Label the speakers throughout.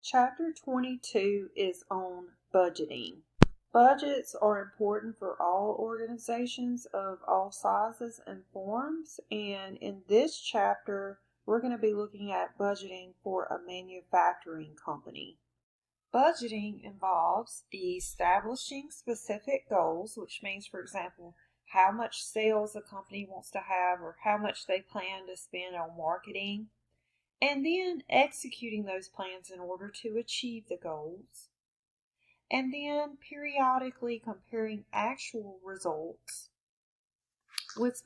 Speaker 1: Chapter 22 is on budgeting. Budgets are important for all organizations of all sizes and forms, and in this chapter, we're going to be looking at budgeting for a manufacturing company. Budgeting involves establishing specific goals, which means, for example, how much sales a company wants to have or how much they plan to spend on marketing, and then executing those plans in order to achieve the goals, and then periodically comparing actual results with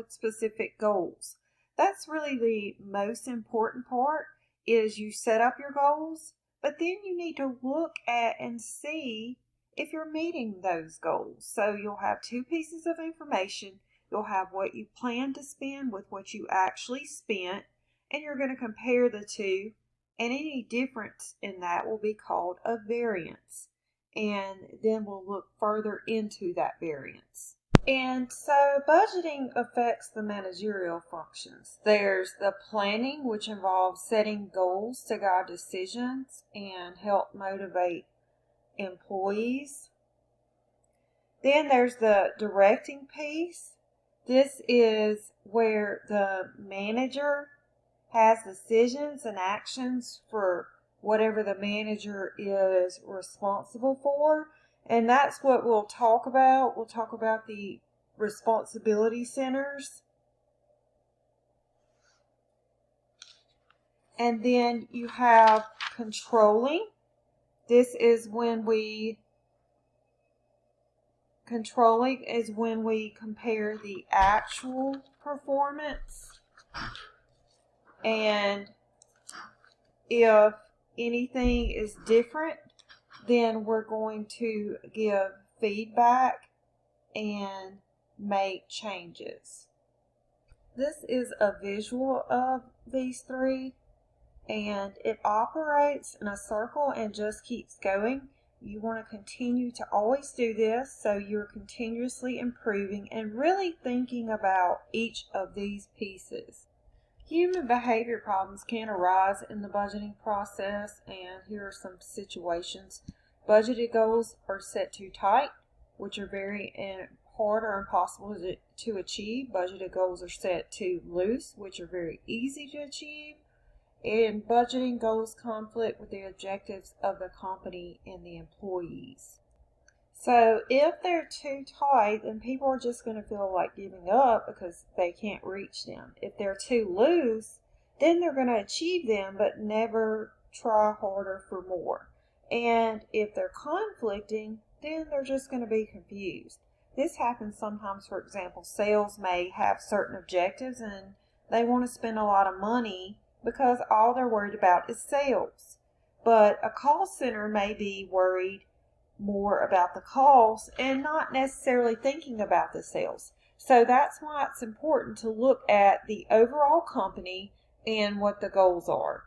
Speaker 1: specific goals. That's really the most important part, is you set up your goals, but then you need to look at and see if you're meeting those goals. So you'll have two pieces of information. You'll have what you plan to spend with what you actually spent, and you're going to compare the two, and any difference in that will be called a variance. And then we'll look further into that variance. And so budgeting affects the managerial functions. There's the planning, which involves setting goals to guide decisions and help motivate employees. Then there's the directing piece. This is where the manager has decisions and actions for whatever the manager is responsible for. And that's what we'll talk about. We'll talk about the responsibility centers. And then you have controlling. Controlling is when we compare the actual performance, and if anything is different, then we're going to give feedback and make changes. This is a visual of these three, and it operates in a circle and just keeps going. You want to continue to always do this, so you're continuously improving and really thinking about each of these pieces. Human behavior problems can arise in the budgeting process, and here are some situations. Budgeted goals are set too tight, which are very hard or impossible to achieve. Budgeted goals are set too loose, which are very easy to achieve. And budgeting goals conflict with the objectives of the company and the employees. So if they're too tight, then people are just going to feel like giving up because they can't reach them. If they're too loose, then they're going to achieve them but never try harder for more. And if they're conflicting, then they're just going to be confused. This happens sometimes. For example, sales may have certain objectives and they want to spend a lot of money because all they're worried about is sales. But a call center may be worried more about the calls and not necessarily thinking about the sales. So that's why it's important to look at the overall company and what the goals are.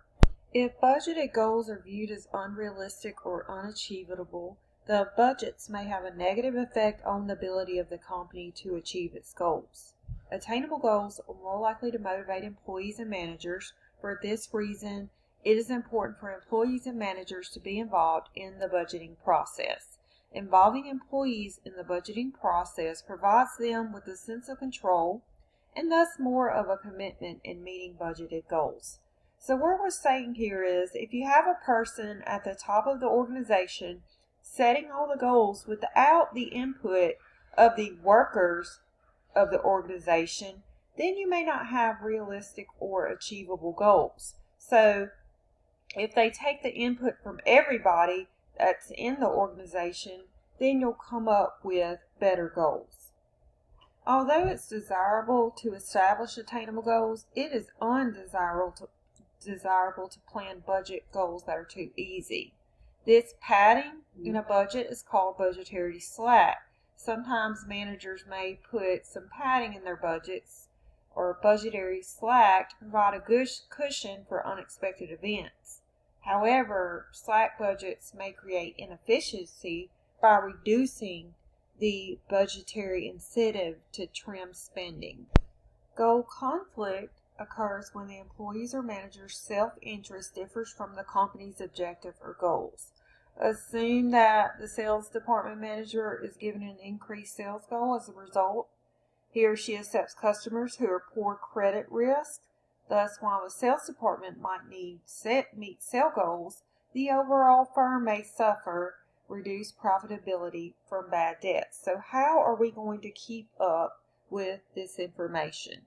Speaker 1: If budgeted goals are viewed as unrealistic or unachievable, the budgets may have a negative effect on the ability of the company to achieve its goals. Attainable goals are more likely to motivate employees and managers. For this reason, it is important for employees and managers to be involved in the budgeting process. Involving employees in the budgeting process provides them with a sense of control and thus more of a commitment in meeting budgeted goals. So what we're saying here is, if you have a person at the top of the organization setting all the goals without the input of the workers of the organization, then you may not have realistic or achievable goals. So if they take the input from everybody that's in the organization, then you'll come up with better goals. Although it's desirable to establish attainable goals, it is undesirable to plan budget goals that are too easy. This padding in a budget is called budgetary slack. Sometimes managers may put some padding in their budgets or budgetary slack to provide a good cushion for unexpected events. However, slack budgets may create inefficiency by reducing the budgetary incentive to trim spending. Goal conflict occurs when the employee's or manager's self-interest differs from the company's objective or goals. Assume that the sales department manager is given an increased sales goal. As a result, he or she accepts customers who are poor credit risk. Thus, while the sales department might meet sale goals, the overall firm may suffer reduced profitability from bad debts. So how are we going to keep up with this information?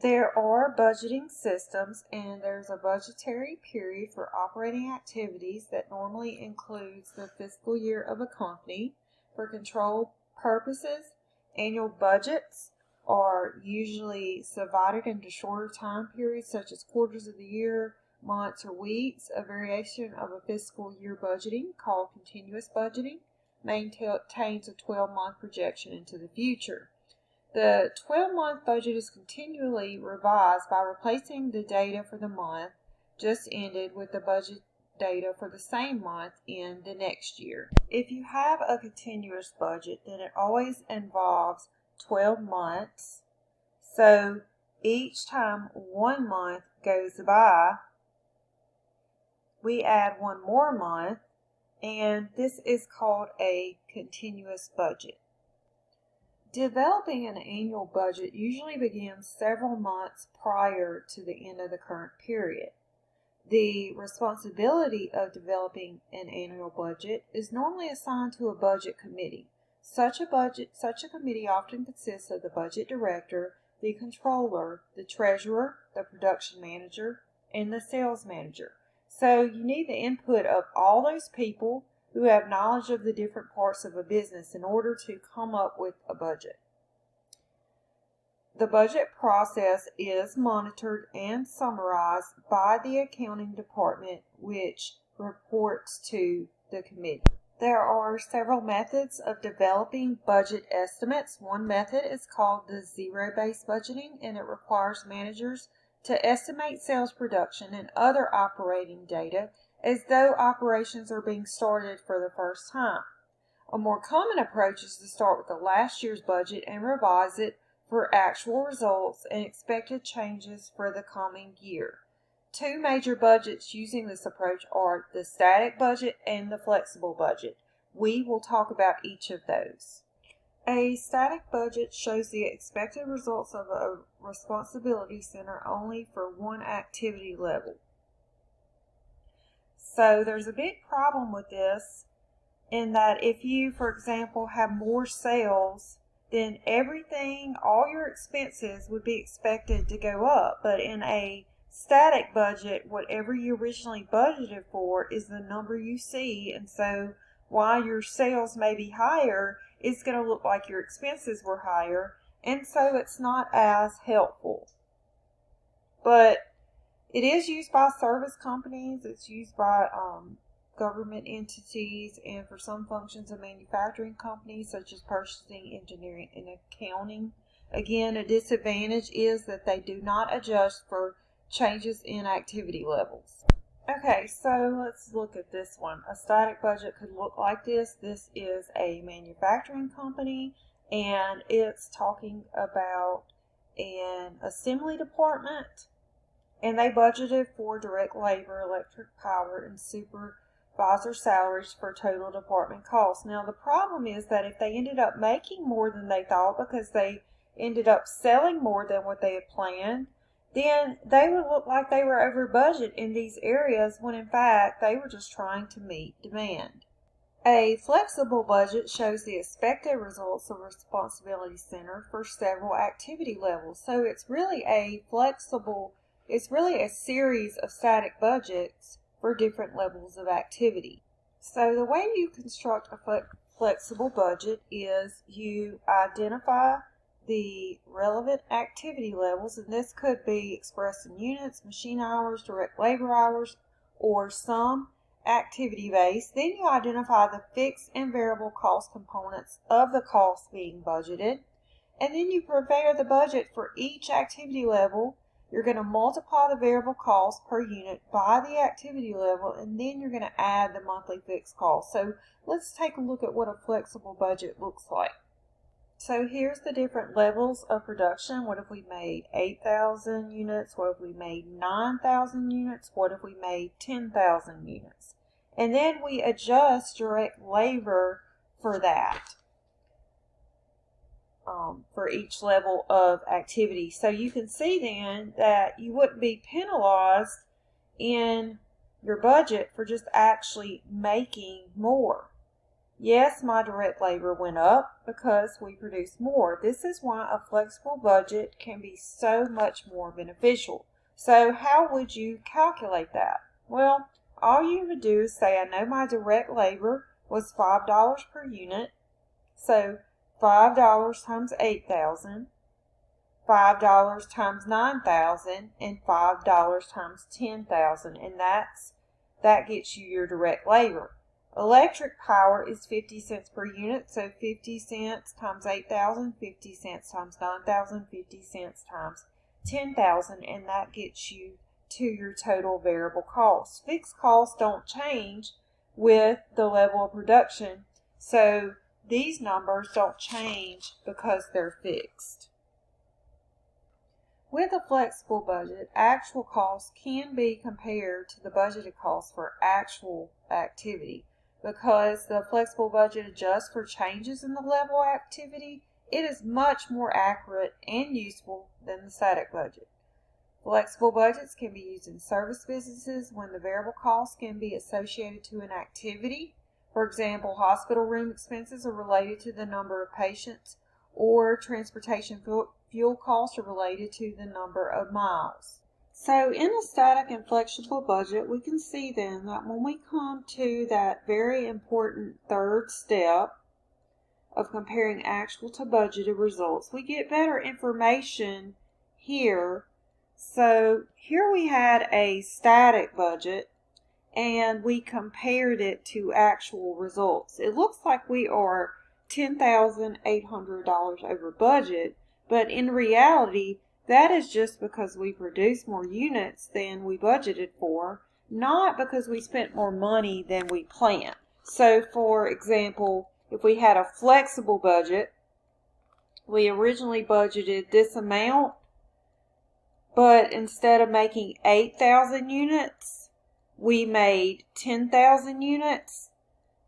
Speaker 1: There are budgeting systems, and there's a budgetary period for operating activities that normally includes the fiscal year of a company. For control purposes, annual budgets are usually divided into shorter time periods such as quarters of the year, months, or weeks. A variation of a fiscal year budgeting, called continuous budgeting, maintains a 12-month projection into the future. The 12-month budget is continually revised by replacing the data for the month just ended with the budget data for the same month in the next year. If you have a continuous budget, then it always involves 12 months. So each time 1 month goes by, we add 1 more month, and this is called a continuous budget. Developing an annual budget usually begins several months prior to the end of the current period. The responsibility of developing an annual budget is normally assigned to a budget committee. Such a committee often consists of the budget director, the controller, the treasurer, the production manager, and the sales manager. So you need the input of all those people who have knowledge of the different parts of a business in order to come up with a budget. The budget process is monitored and summarized by the accounting department, which reports to the committee. There are several methods of developing budget estimates. One method is called the zero-based budgeting, and it requires managers to estimate sales production and other operating data as though operations are being started for the first time. A more common approach is to start with the last year's budget and revise it for actual results and expected changes for the coming year. Two major budgets using this approach are the static budget and the flexible budget. We will talk about each of those. A static budget shows the expected results of a responsibility center only for one activity level. So there's a big problem with this in that if you, for example, have more sales, then everything, all your expenses would be expected to go up. But in a static budget, whatever you originally budgeted for is the number you see. And so while your sales may be higher, it's going to look like your expenses were higher. And so it's not as helpful. But it is used by service companies, it's used by government entities, and for some functions of manufacturing companies such as purchasing, engineering, and accounting. Again, a disadvantage is that they do not adjust for changes in activity levels. Okay, so let's look at this one. A static budget could look like this. This is a manufacturing company, and it's talking about an assembly department. And they budgeted for direct labor, electric power, and supervisor salaries for total department costs. Now, the problem is that if they ended up making more than they thought because they ended up selling more than what they had planned, then they would look like they were over budget in these areas when in fact they were just trying to meet demand. A flexible budget shows the expected results of a responsibility center for several activity levels. So it's really a series of static budgets for different levels of activity. So the way you construct a flexible budget is you identify the relevant activity levels, and this could be expressed in units, machine hours, direct labor hours, or some activity base. Then you identify the fixed and variable cost components of the cost being budgeted, and then you prepare the budget for each activity level. You're going to multiply the variable cost per unit by the activity level, and then you're going to add the monthly fixed cost. So let's take a look at what a flexible budget looks like. So here's the different levels of production. What if we made 8,000 units? What if we made 9,000 units? What if we made 10,000 units? And then we adjust direct labor for that, for each level of activity. So you can see then that you wouldn't be penalized in your budget for just actually making more. Yes, my direct labor went up because we produced more. This is why a flexible budget can be so much more beneficial. So how would you calculate that? Well, all you would do is say, I know my direct labor was $5 per unit. So $5 times 8,000, $5 times 9,000, and $5 times 10,000. And that gets you your direct labor. Electric power is 50 cents per unit, so 50 cents times 8,000, 50 cents times 9,000, 50 cents times 10,000, and that gets you to your total variable costs. Fixed costs don't change with the level of production, so these numbers don't change because they're fixed. With a flexible budget, actual costs can be compared to the budgeted costs for actual activity. Because the flexible budget adjusts for changes in the level of activity, it is much more accurate and useful than the static budget. Flexible budgets can be used in service businesses when the variable costs can be associated to an activity. For example, hospital room expenses are related to the number of patients, or transportation fuel costs are related to the number of miles. So in a static and flexible budget, we can see then that when we come to that very important third step of comparing actual to budgeted results, we get better information here. So here we had a static budget and we compared it to actual results. It looks like we are $10,800 over budget, but in reality, that is just because we produced more units than we budgeted for, not because we spent more money than we planned. So, for example, if we had a flexible budget, we originally budgeted this amount, but instead of making 8,000 units, we made 10,000 units.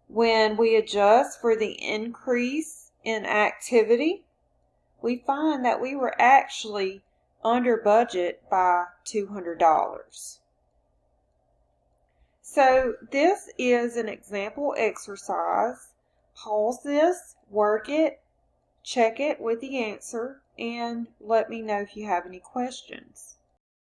Speaker 1: When we adjust for the increase in activity, we find that we were actually under budget by $200. So this is an example exercise. Pause this, work it, check it with the answer, and let me know if you have any questions.